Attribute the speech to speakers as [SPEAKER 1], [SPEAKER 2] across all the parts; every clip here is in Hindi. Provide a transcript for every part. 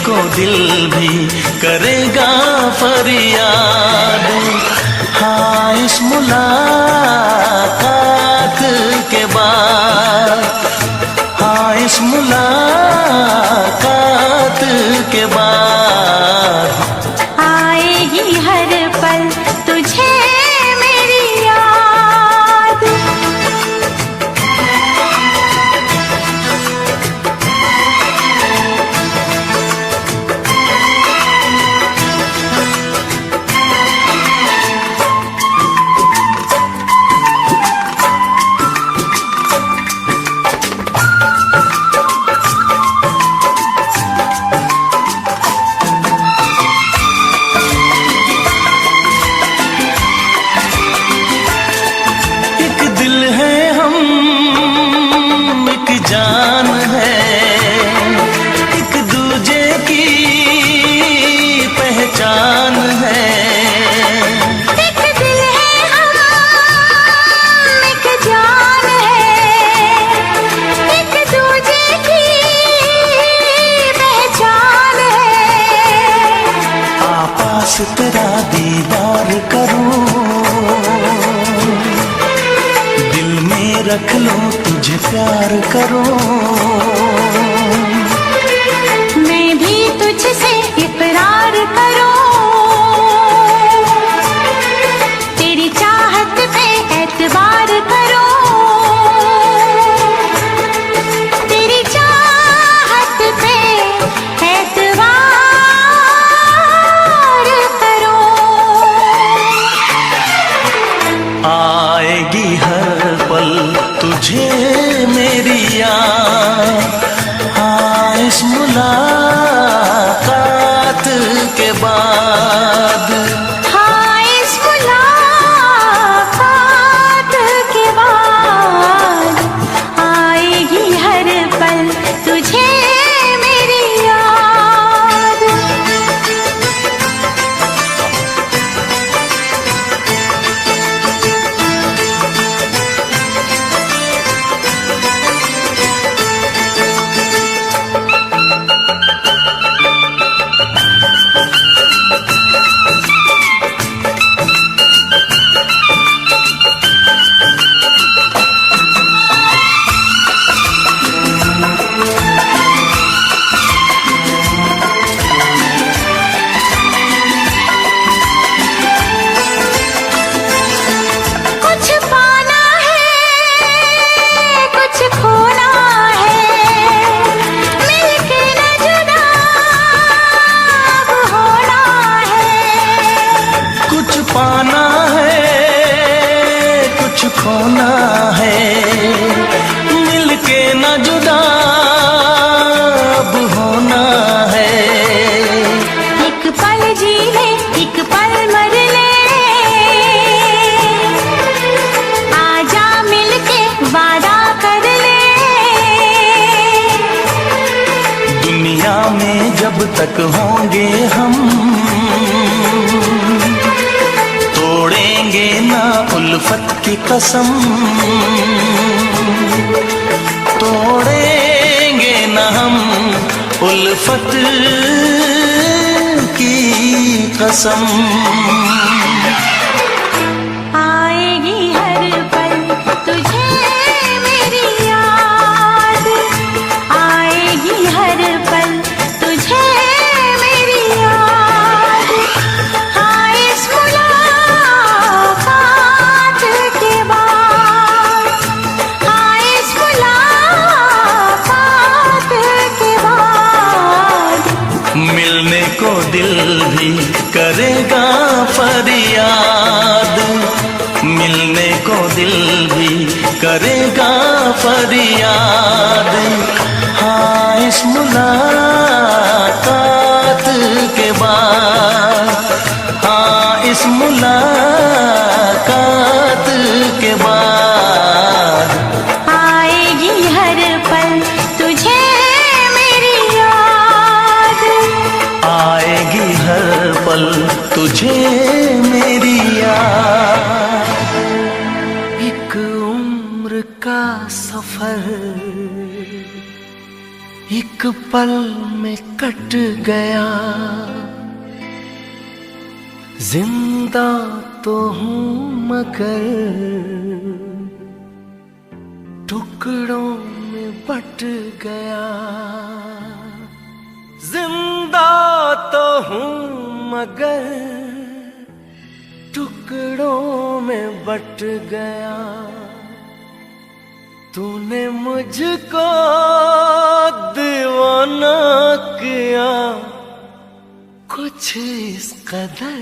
[SPEAKER 1] को दिल भी करेगा फरियाद। हाँ, इस मुलाकात के बाद, हाँ इस मुलाकात के बाद
[SPEAKER 2] आएगी हर पल तुझे मेरी याद।
[SPEAKER 1] जान है, एक दूजे की पहचान है।
[SPEAKER 2] एक दिल है हम, एक जान है, एक दूजे की पहचान है।
[SPEAKER 1] आपास तेरा दीदार करूं, दिल में रख लो तुझे प्यार करो।
[SPEAKER 2] मैं भी तुझसे इकरार करूं, तेरी चाहत पे एतबार करूं, तेरी चाहत पे एतबार करूं।
[SPEAKER 1] आएगी हर पल तुझे मेरी याद। हाँ, इस मुलाकात के बाद,
[SPEAKER 2] हाँ इस मुलाकात के बाद आएगी हर पल तुझे मेरी याद।
[SPEAKER 1] पाना है कुछ खोना है, मिलके न जुदा अब होना है।
[SPEAKER 2] एक पल जी ले एक पल मर ले, आजा मिलके वादा कर ले।
[SPEAKER 1] दुनिया में जब तक होंगे हम, तोड़ेंगे ना उल्फत की कसम, तोड़ेंगे ना हम उल्फत की कसम।
[SPEAKER 2] आएगी हर पल तुझे मेरी याद, आएगी हर पल तुझे मेरी याद। हाँ इस मुलाकात के बाद, हाँ इस मुलाकात के बाद
[SPEAKER 1] मिलने को दिल भी करेगा फरियाद, मिलने को दिल भी करेगा फरियाद। हाँ इस मुलाकात के बाद, हाँ इस मुलाकात के बाद
[SPEAKER 2] आएगी हर पल तुझे मेरी याद,
[SPEAKER 1] आएगी हर पल तुझे मेरी याद। एक उम्र का सफर, एक पल में कट गया, जिंदा तो हूँ मगर टुकड़ों में बट गया। जिंदा तो हूँ मगर टुकड़ों में बट गया। तूने मुझको दीवाना किया कुछ इस कदर,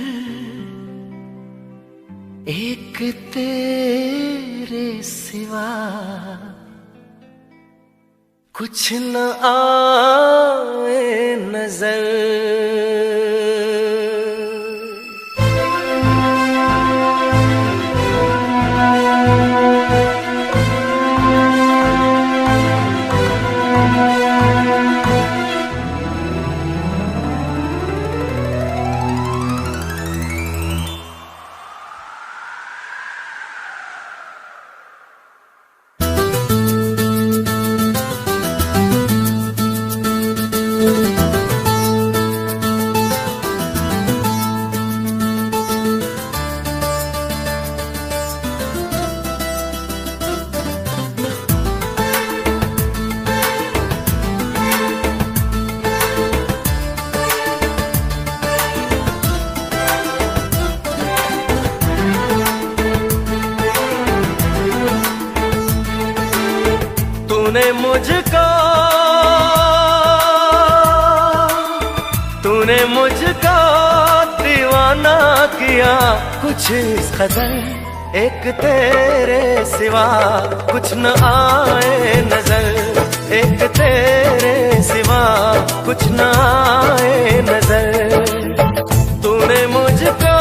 [SPEAKER 1] एक तेरे सिवा कुछ न आए नजर। तूने मुझको दीवाना किया कुछ इस कदर, एक तेरे सिवा कुछ न आए नजर। एक तेरे सिवा कुछ न आए नजर। तूने मुझको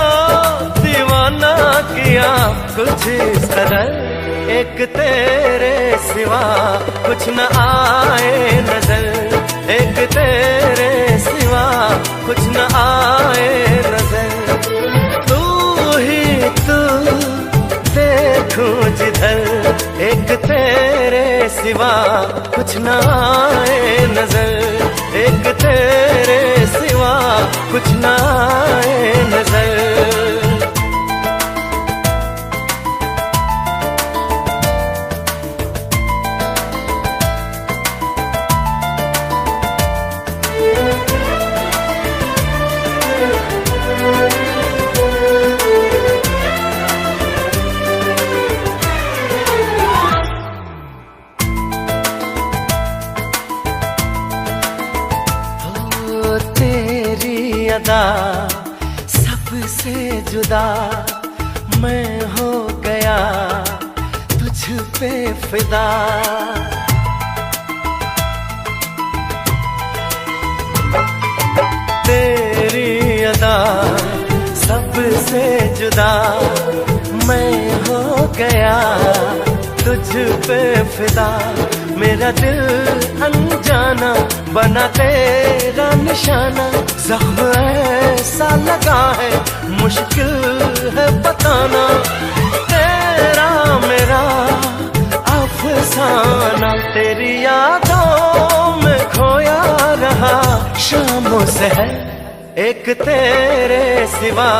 [SPEAKER 1] दीवाना किया कुछ इस कदर, एक तेरे सिवा कुछ न आए नजर। एक तेरे सिवा कुछ न आए नजर। तू ही तू देखूं जिधर, एक तेरे सिवा कुछ न आए नजर। एक तेरे सिवा कुछ न आए नजर। सबसे जुदा मैं हो गया, तुझ पे फिदा। तेरी अदा सबसे जुदा मैं हो गया, तुझ पे फिदा। मेरा दिल अनजाना बना तेरा निशाना। ज़ख्म ऐसा लगा है मुश्किल है बताना। तेरा मेरा अफसाना, तेरी यादों में खोया रहा शामों से है। एक तेरे सिवा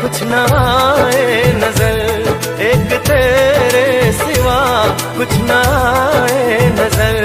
[SPEAKER 1] कुछ न आए नजर। एक तेरे सिवा कुछ न आए नजर।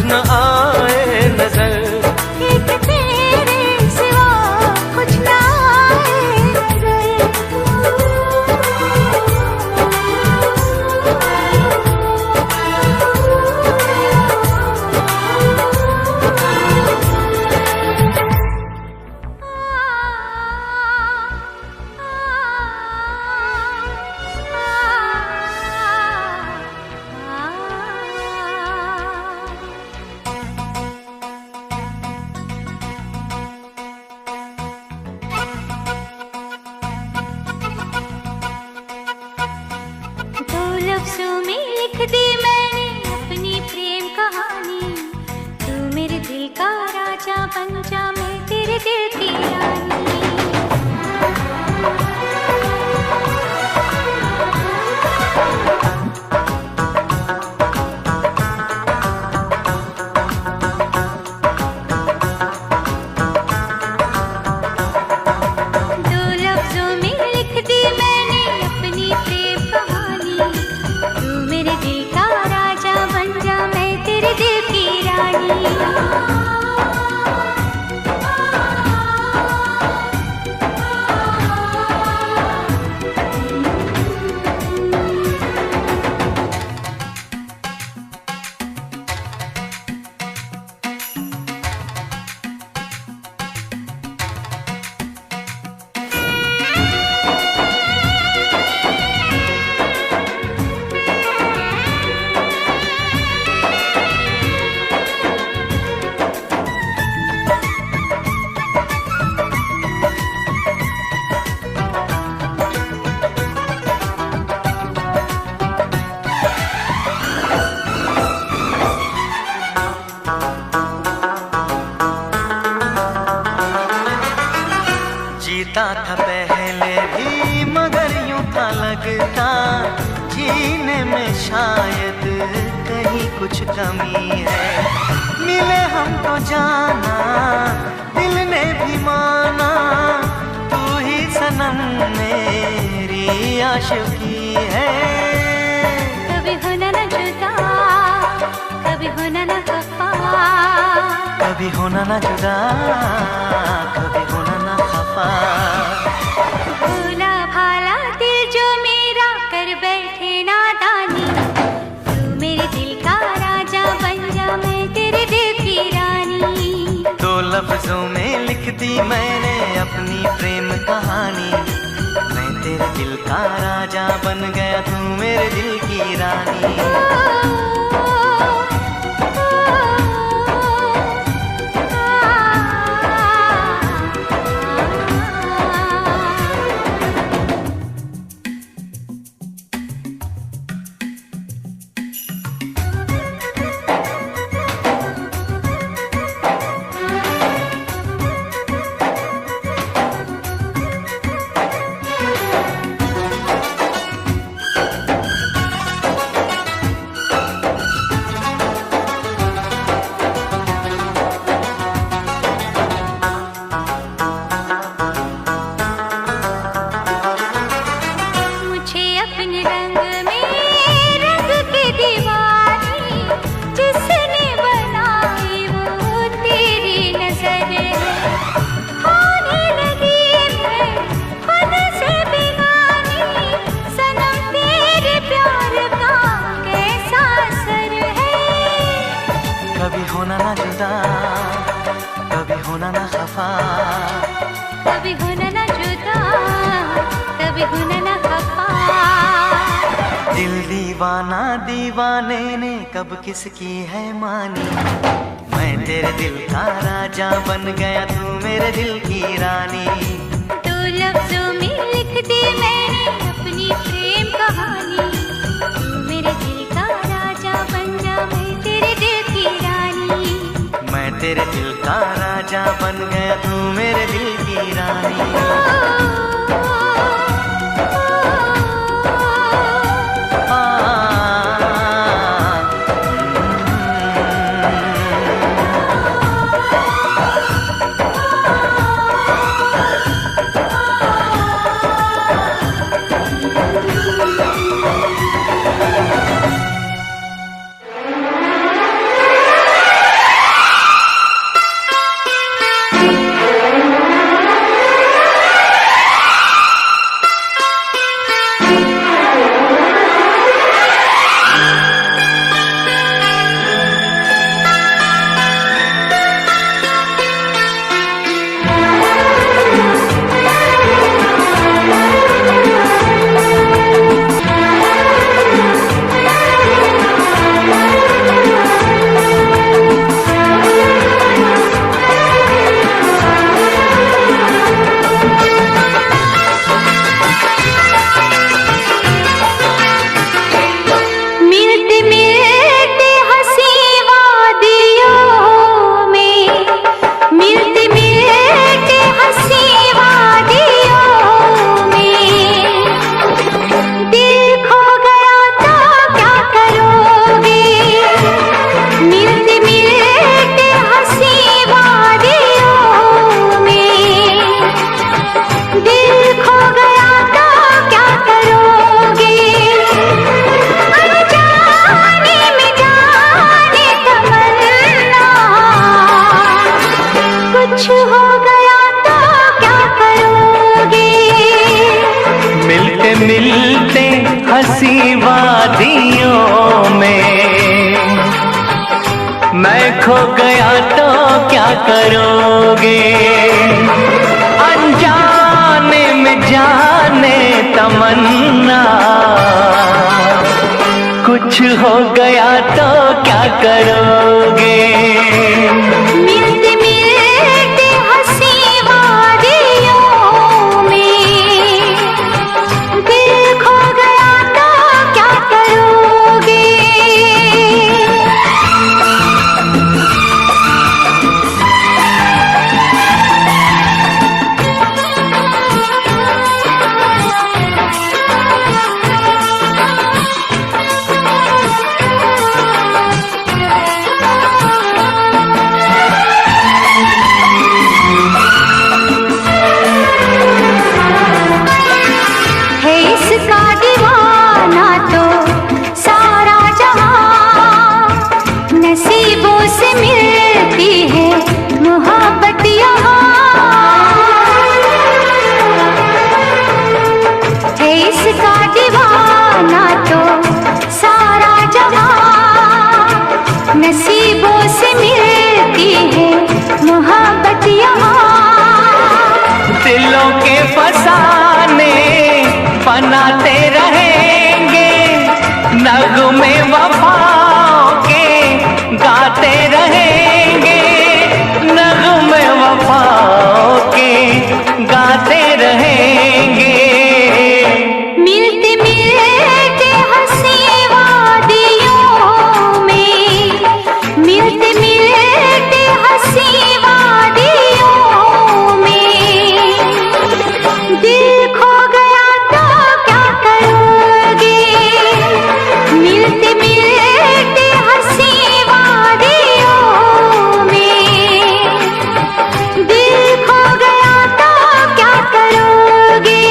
[SPEAKER 1] न आए नजर,
[SPEAKER 2] एक तेरे सिवा कुछ ना आए नजर। लफ्ज़ों में लिख दी मैंने अपनी प्रेम कहानी, तू मेरे दिल का राजा बन जा, मैं तेरे दिल की रानी। दो लफ्ज़ों में लिख दी मैंने अपनी प्रेम कहानी, तू मेरे दिल का राजा बन जा, मैं तेरे दिल की रानी।
[SPEAKER 1] जीता था पहले भी मगर यूं था लगता, जीने में शायद कहीं कुछ कमी है। मिले हमको जाना दिल ने भी माना, तू ही सनम मेरी आशिकी है।
[SPEAKER 2] कभी होना न जुदा, कभी होना न खफा,
[SPEAKER 1] कभी होना न जुदा, कभी होना न खफा।
[SPEAKER 2] भोला भाला दिल जो मेरा कर बैठे नादानी, तू मेरे दिल का राजा बन जा, मैं तेरे दिल की रानी।
[SPEAKER 1] दो लफ्जों में लिख दी मैंने अपनी प्रेम कहानी, मैं तेरे दिल का राजा बन गया, तू मेरे दिल की रानी। कभी होना ना जुदा, कभी होना ना खफा,
[SPEAKER 2] कभी होना ना जुदा, कभी होना ना खफा।
[SPEAKER 1] दिल दीवाना दीवाने ने कब किसकी है मानी, मैं तेरे दिल का राजा बन गया, तू मेरे दिल की रानी।
[SPEAKER 2] दो लफ्जों में लिख दी मैंने अपनी प्रेम कहानी, तू मेरे दिल का राजा बन जा, मैं तेरे दिल की रानी।
[SPEAKER 1] मैं तेरे दिल का राजा बन गया, तू मेरे दिल की रानी। वादियों में। मैं खो गया तो क्या करोगे, अनजाने में जाने तमन्ना, कुछ हो गया तो क्या करोगे।
[SPEAKER 2] मिलते मिलते हंसी वादियों में, दिल खो गया तो क्या करोगे। इसका दीवाना तो सारा जहां, नसीबों से मिलती है मोहब्बत यहाँ। है इसका दीवाना तो सारा जहां, नसीबों से मिलती है मोहब्बत यहाँ।
[SPEAKER 1] दिलों के फसाने बनाते रहेंगे, नगमे वफाओं के गाते रहेंगे, नगमे वफाओं के गाते रहेंगे।
[SPEAKER 2] मिलते मिलते हंसी वादियों में, मिलते मिलते हंसी वादियों में, दिल खो गया तो क्या करोगे। मिलते मिलते हंसी वादियों में, दिल खो गया तो क्या करोगे।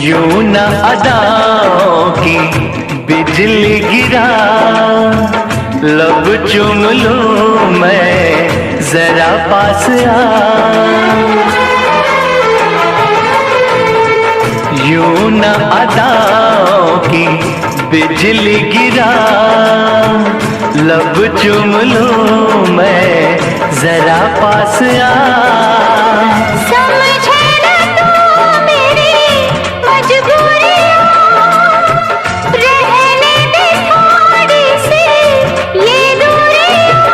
[SPEAKER 1] यूं न अदाओं की बिजली गिरा, लब चूम लूं मैं जरा पास आ। यूं न अदाओं की बिजली गिरा, लब चूम लूं मैं जरा पास आ।
[SPEAKER 2] समझे न तू मेरी मजबूरियाँ, रहने दे थोड़ी सी ये दूरियाँ,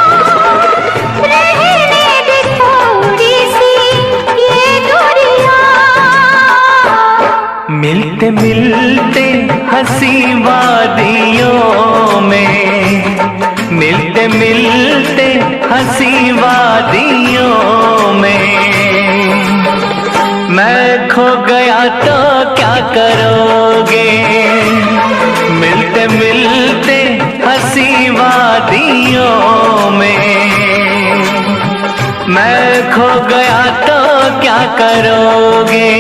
[SPEAKER 2] रहने दे थोड़ी सी ये दूरियाँ।
[SPEAKER 1] मिलते मिलते हंसी वादियों में, मिलते मिलते हंसी वादियों में। मैं खो गया तो क्या करोगे, मिलते मिलते हंसी वादियों में। मैं खो गया तो क्या करोगे,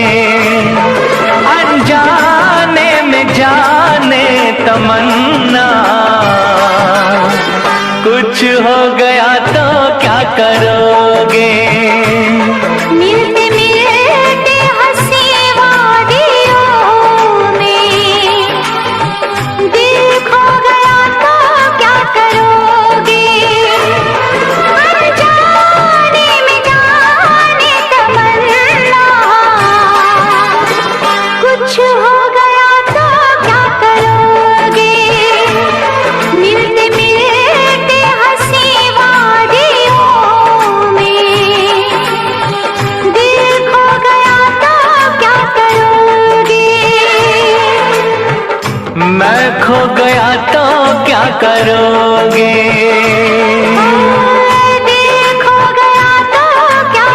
[SPEAKER 1] अनजाने में जाने तमन्ना, कुछ हो गया तो क्या करोगे।
[SPEAKER 2] मिलते मिलते हंसी वादियों में, दिल खो गया तो क्या करोगे। अनजाने में जाने तमन्ना, कुछ हो गया तो क्या करोगे। मिलते मिलते हंसी वादियों में, दिल खो गया तो क्या करोगे।
[SPEAKER 1] मैं खो गया तो क्या करोगे।
[SPEAKER 2] दिल खो गया तो क्या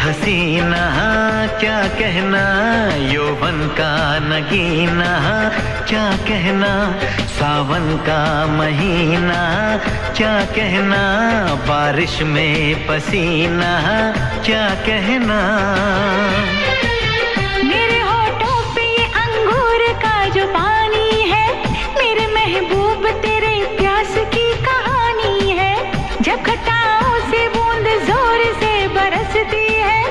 [SPEAKER 1] हसीना क्या कहना, यौवन का नगीना क्या कहना, सावन का महीना क्या कहना, बारिश में पसीना क्या कहना।
[SPEAKER 2] मेरे होठों पे ये अंगूर का जो पानी है, मेरे महबूब तेरे प्यास की कहानी है। जब घटाओं से बूंद जोर से बरसती है,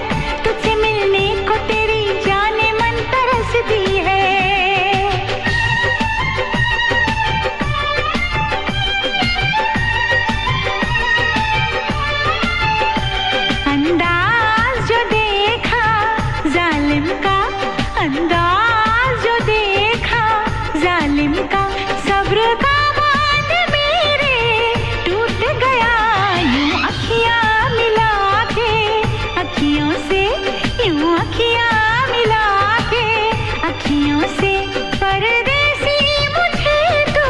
[SPEAKER 2] तुझसे मिलने को तेरी जाने मन तरसती है। अंदाज जो देखा जालिम का, अंदाज जो देखा जालिम का, सब्र का बांध मेरे टूट गया। यूं अखियां मिला के अखियों से, यूं अखियां मिला के अखियों से, परदेसी मुझे तू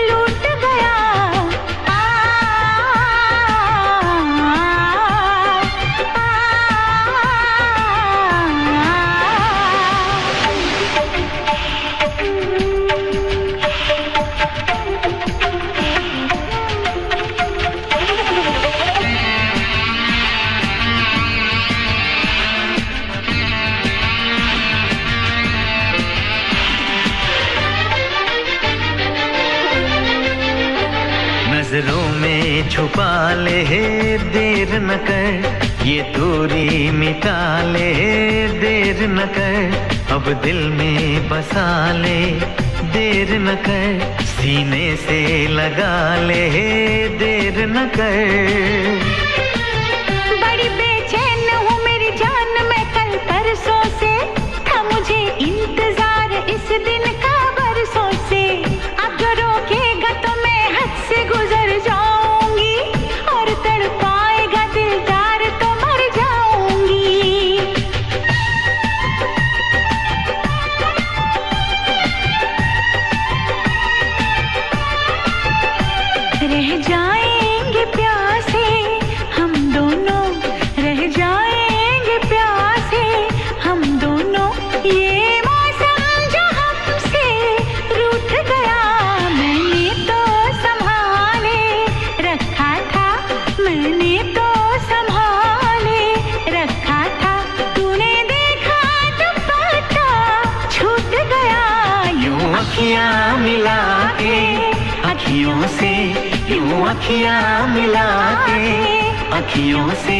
[SPEAKER 2] लूट गया। आ,
[SPEAKER 1] नजरों में छुपा ले देर न कर, ये दूरी मिटा ले देर न कर, अब दिल में बसा ले देर न कर, सीने से लगा ले देर न कर।
[SPEAKER 2] बड़ी बेचैन हूँ मेरी जान, मैं कल परसों से, था मुझे इंतजार इस दिन का बरसों से। अब जो रोकेगा तो मैं हद से गुजर जाऊंगी, और तड़पाएगा दिलदार तो मर जाऊंगी। रह जाएंगे प्यासे हम दोनों, रह जाएंगे प्यासे हम दोनों, ये मौसम जो हमसे रूठ गया। मैंने तो संभाले रखा था, मैंने तो संभाले रखा था, तूने देखा तो पता छूट गया।
[SPEAKER 1] यूं अखियां मिला के अखियों से, यूं अखियां मिला के अखियों से,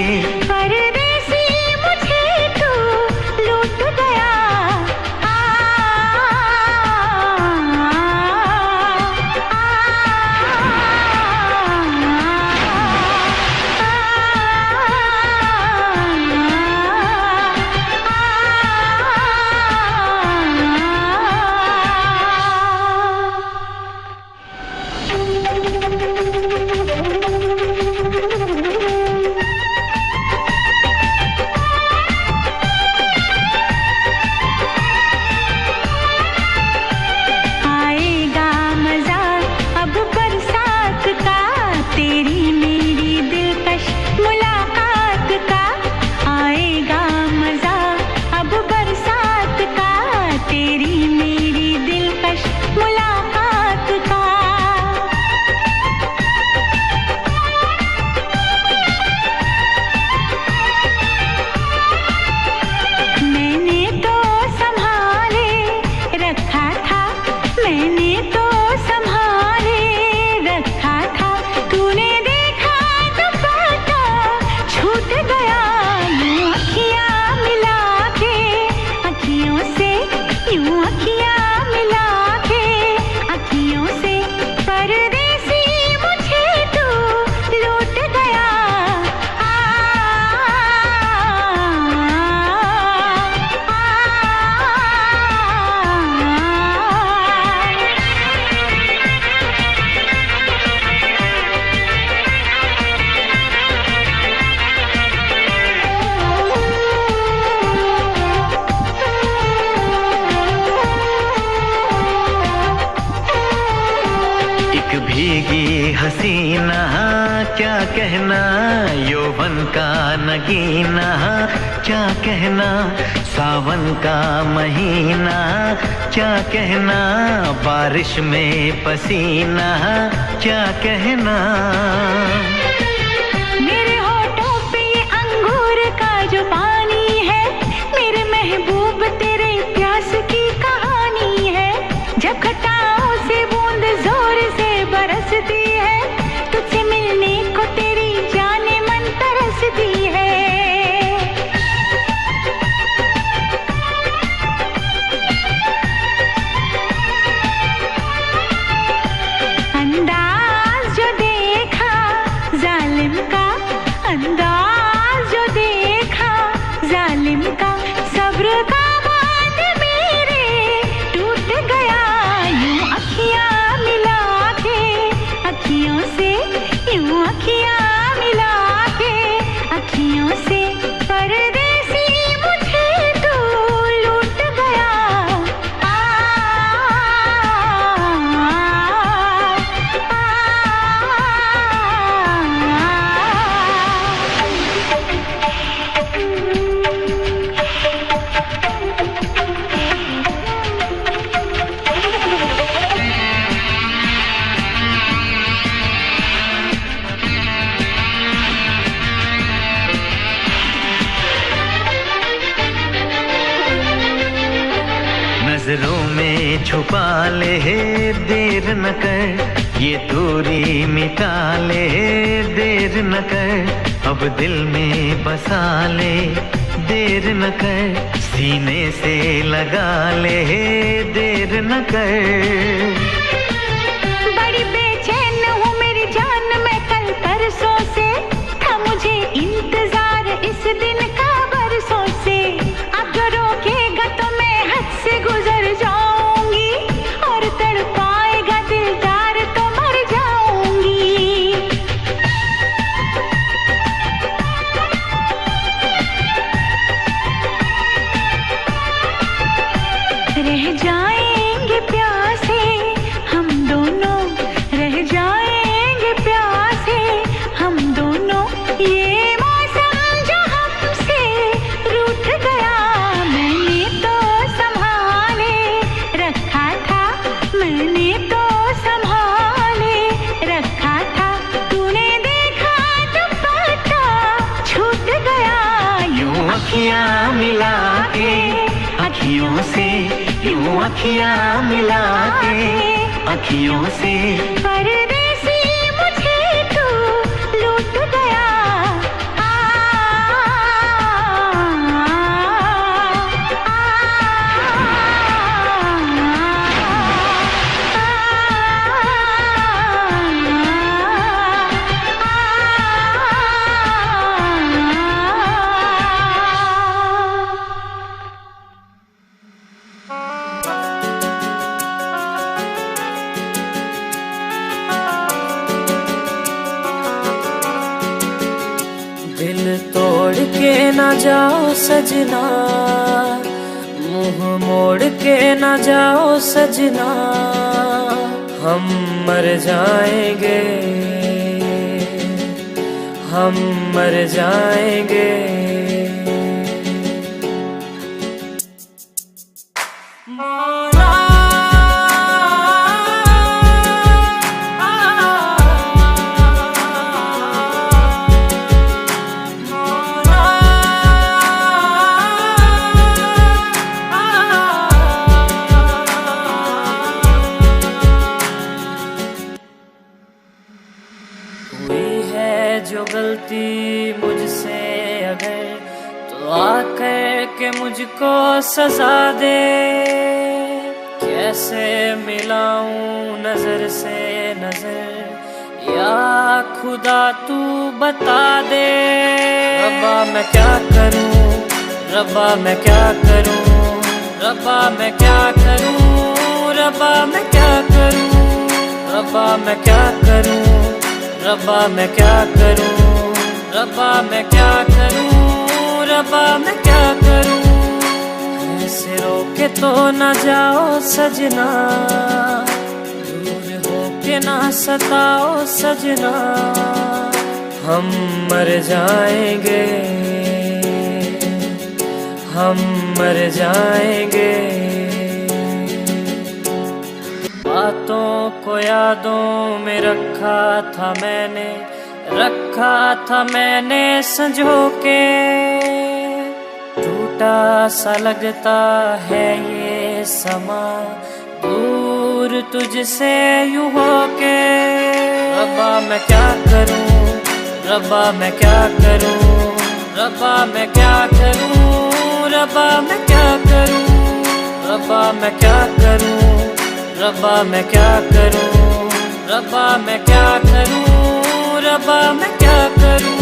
[SPEAKER 2] परदेसी मुझे तू लूट गया। आ,
[SPEAKER 1] हसीना, क्या कहना यौवन का नगीना, क्या कहना सावन का महीना, क्या कहना बारिश में पसीना, क्या कहना।
[SPEAKER 2] मेरे होठों पे ये अंगूर का जो पानी है, मेरे महबूब तेरे प्यास की कहानी है। जब घटाओं से बूंद जोर से बरसती है, तुझसे मिलने को तेरी जाने मन तरसती है। अंदाज जो देखा जालिम का, अंदाज जो देखा जालिम का, सब्र का बांध मेरे टूट गया। यूं अखियां मिला के अखियों से, यूं अखियां मिला के अखियों से, परदेसी मुझे तू लूट गया।
[SPEAKER 1] नजरों में छुपा ले देर न कर, ये दूरी मिटा ले देर न कर, अब दिल में बसा ले देर न कर, सीने से लगा ले देर न कर।
[SPEAKER 2] बड़ी बेचैन हूँ मेरी जान मैं कल परसों से, था मुझे इंतजार इस दिन का बरसों से। अब जो रोकेगा तो मैं हद से गुजर जाऊंगी, और तड़पाएगा दिलदार तो मर जाऊंगी। रह जाएंगे प्यासे हम दोनों, रह जाएंगे प्यासे हम दोनों, ये मौसम जो हमसे रूठ गया। मैंने तो संभाले रखा था, मैंने तो संभाले रखा था, तूने देखा तो पता छूट गया।
[SPEAKER 1] यूं अखियां मिला के अखियों से, यूं अखियां मिला के अखियों से,
[SPEAKER 2] परदेसी मुझे तू लूट गया।
[SPEAKER 3] दिल तोड़ के ना जाओ सजना, मुंह मोड़ के ना जाओ सजना, हम मर जाएंगे, हम मर जाएंगे। जो गलती मुझसे अगर, तो आकर के मुझको सजा दे। कैसे मिलाऊं नजर से नजर, या खुदा तू बता दे। रब्बा मैं क्या करूं, रब्बा मैं क्या करूं, रब्बा मैं क्या करूं, रब्बा मैं क्या करूं, रब्बा मैं क्या करूं, रब्बा मैं क्या करूं, रब्बा मैं क्या करूं, रब्बा मैं क्या करूं। ऐसे रोके तो न जाओ सजना, दूर होके मुझे ना सताओ सजना, हम मर जाएंगे, हम मर जाएंगे। बातों को यादों में रखा था मैंने, रखा था मैंने संजो के। टूटा सा लगता है ये समा, दूर तुझसे यूं होके। रब्बा मैं क्या करूं, रब्बा मैं क्या करूं, रब्बा मैं क्या करूं, रब्बा मैं क्या करूं, रब्बा मैं क्या करूं, रब्बा मैं क्या करूं, रब्बा मैं क्या करूं, रब्बा मैं क्या करूं।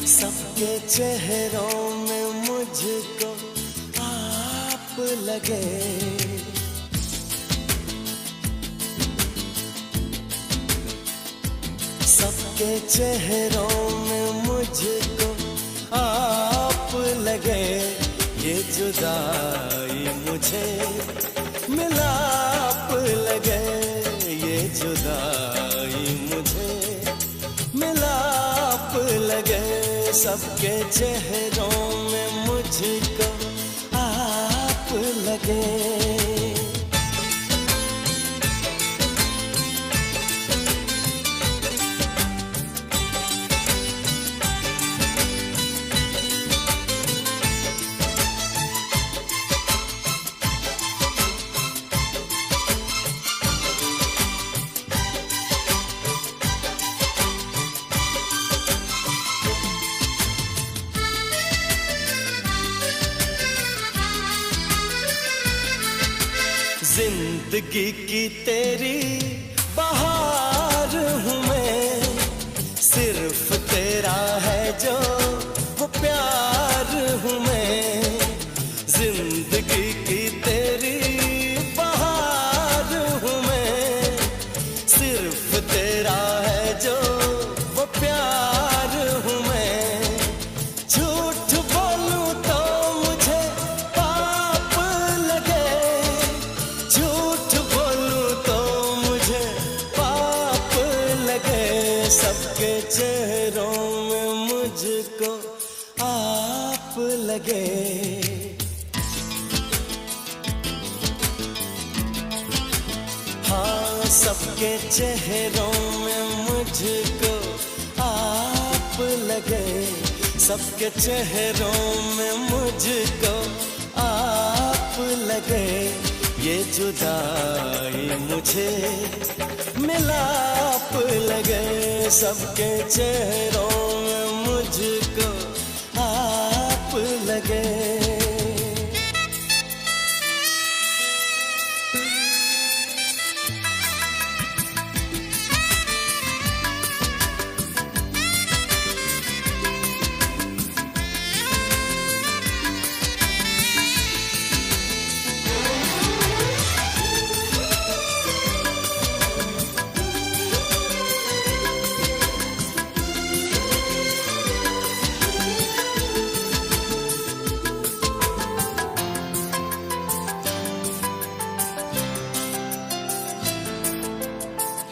[SPEAKER 4] सबके चेहरों में मुझको आप लगे, सबके चेहरों में मुझको आप लगे। ये जुदाई मुझे मिलाप लगे, ये जुदाई मुझे मिलाप लगे। सबके चेहरों में मुझको आप लगे। जिंदगी की तेरी बहार हूँ मैं, सिर्फ तेरा है जो वो प्यार हूँ मैं। जिंदगी की तेरी बहार हूँ मैं, सिर्फ तेरा है जो वो प्यार हूँ मैं। झूठ बोलूं तो मुझे पाप लगे, झूठ बोलूं तो मुझे पाप लगे। सबके चेहरों में मुझको आप लगे। हाँ, सबके चेहरों में मुझको आप लगे, सबके चेहरों में मुझको आप लगे। ये जुदाई मुझे मिलाप लगे, सबके चेहरों में मुझको आप लगे।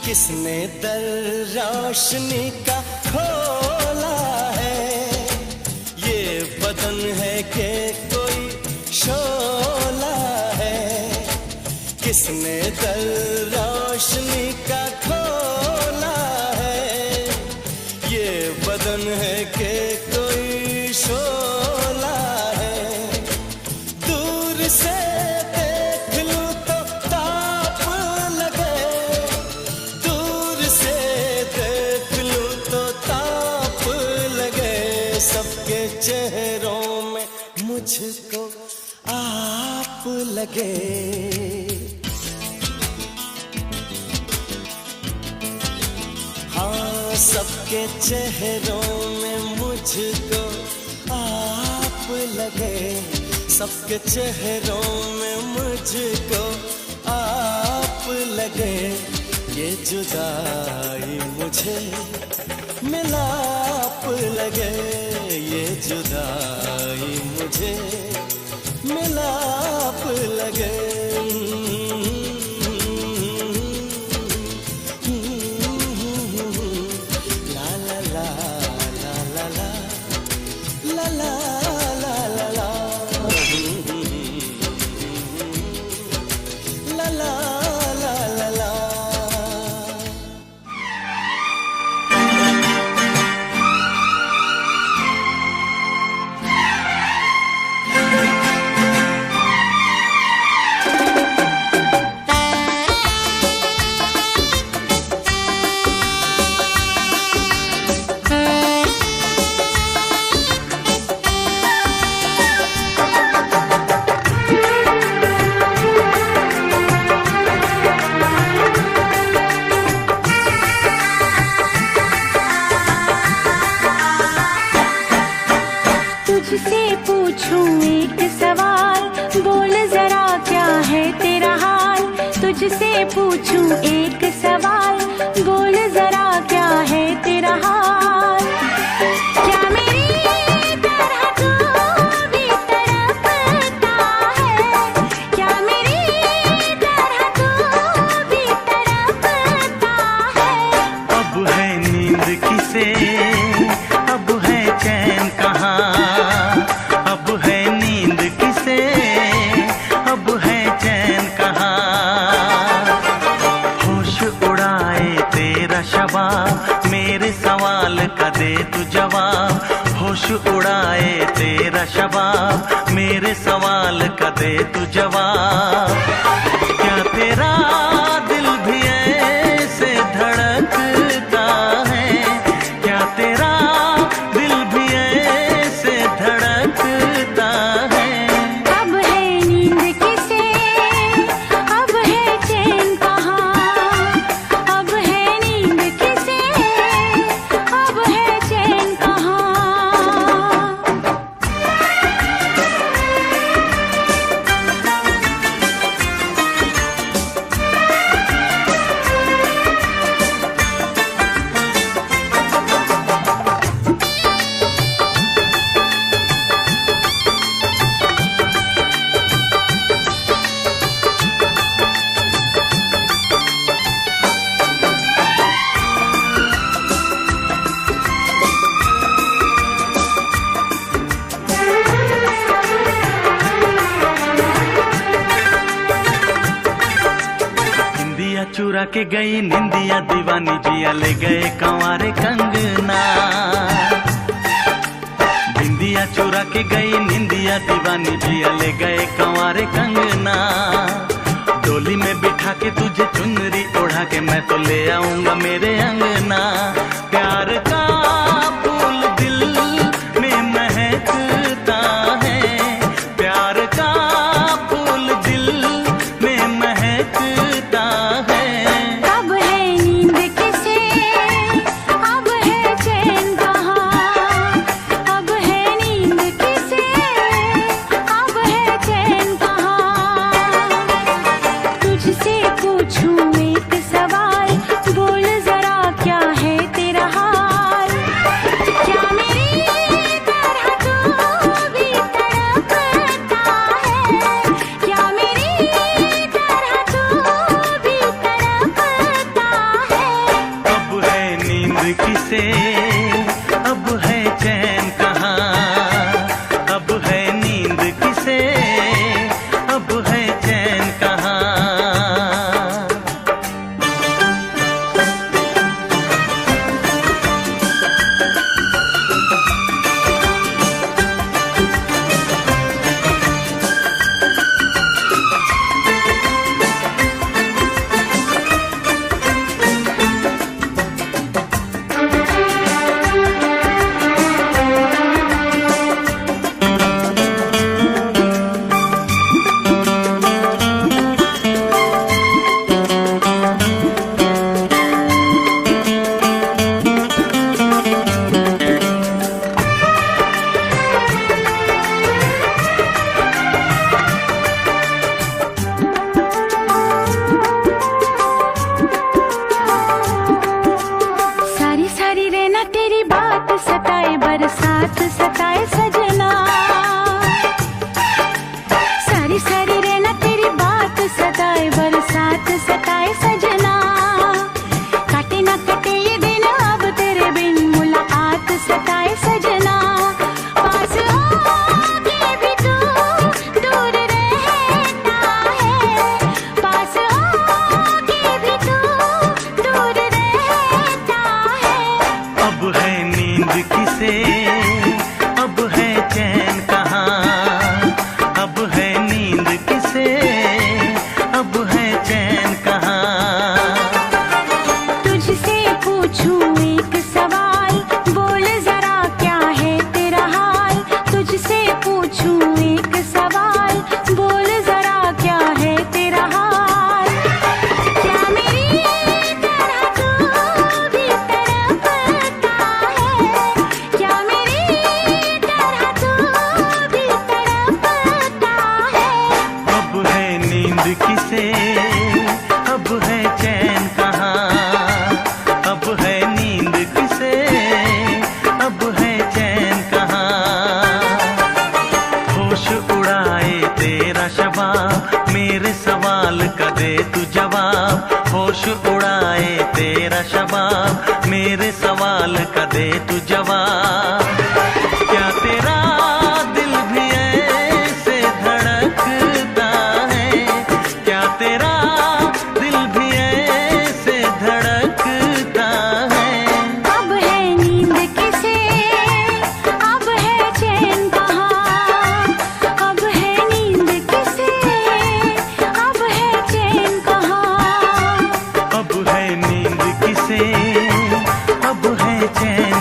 [SPEAKER 4] किसने दर रोशनी का खोला है, ये बदन है कि कोई शोला है। किसने दर रोशनी का खोला है, ये बदन है कि कोई शोला है। दूर से देख लूं तो मुझको आप लगे। हाँ, सबके चेहरों में मुझको आप लगे, सबके चेहरों में मुझको आप लगे। ये जुदाई मुझे मिलाप लगे, ये जुदाई मुझे मिलाप लगे। ला ला ला ला ला ला ला ला ला ला ला ला ला ला ला।
[SPEAKER 2] तुझसे पूछूं एक सवाल, बोल जरा क्या है तेरा हाल। तुझसे पूछूं एक सवाल, बोल जरा क्या है तेरा हाल। क्या मेरी तरह तू भी तड़पता है, क्या मेरी तरह तू भी तड़पता है।
[SPEAKER 1] अब है नींद किसे, अब है चैन कहाँ। अब है नींद किसे, अब है चैन कहाँ। होश उड़ाए तेरा शबाब, मेरे सवाल का दे तू जवाब। होश उड़ाए तेरा शबाब, मेरे सवाल का दे तू जवाब। क्या तेरा दिल भी ऐसे धड़कता है, क्या तेरा दिल भी ऐसे धड़कता है।
[SPEAKER 2] अब है नींद किसे, अब है चैन कहाँ। अब है नींद किसे, अब है चैन कहाँ।
[SPEAKER 1] निंदिया चुरा के गई निंदिया दीवानी, जिया ले गए कंवारे कंगना। बिंदिया चुरा के गई निंदिया दीवानी, जिया ले गए कंवारे कंगना। डोली में बिठा के तुझे चुनरी ओढ़ा के मैं तो ले आऊंगा मेरे अंगना। प्यार का फूल दिल में महकता है, प्यार का फूल दिल में महकता है।
[SPEAKER 2] अब है नींद किसे, अब है चैन कहाँ। अब है नींद किसे, अब है चैन कहाँ। तुझसे पूछूं एक सवाल, बोल जरा बरसात सताए सजना। सारी सारी रहना तेरी बात सताए बरसात सताए सजना। काटे ना कटे ये दिन अब तेरे बिन मुलाकात सताए सजना। पास आके भी तू दूर रहता है, पास आके भी तू दूर रहता है।
[SPEAKER 1] अब है नींद किसे, अब है चैन कहाँ, अब है नींद किसे, अब है चैन कहाँ।
[SPEAKER 2] तुझसे पूछूं एक सवाल, बोल जरा क्या है तेरा हाल। तुझसे पूछूं एक सवाल, बोल जरा क्या है तेरा हाल। क्या मेरी तरह तू भी तड़पता है, क्या मेरी तरह तू भी तड़पता है।
[SPEAKER 1] अब है नींद किसे, अब है चैन कहाँ, अब है नींद किसे, अब है चैन कहाँ। होश उड़ाए तेरा शबाब, मेरे सवाल का दे तू जवाब। होश उड़ाए तेरा शबाब, मेरे सवाल का दे तू जवाब। क्या तेरा दिल भी ऐसे धड़कता है, क्या तेरा दिल भी ऐसे धड़कता है।
[SPEAKER 2] अब है नींद किसे, अब है चैन कहाँ। अब है नींद किसे, अब है चैन कहाँ।
[SPEAKER 1] अब है नींद किसे, अब है चैन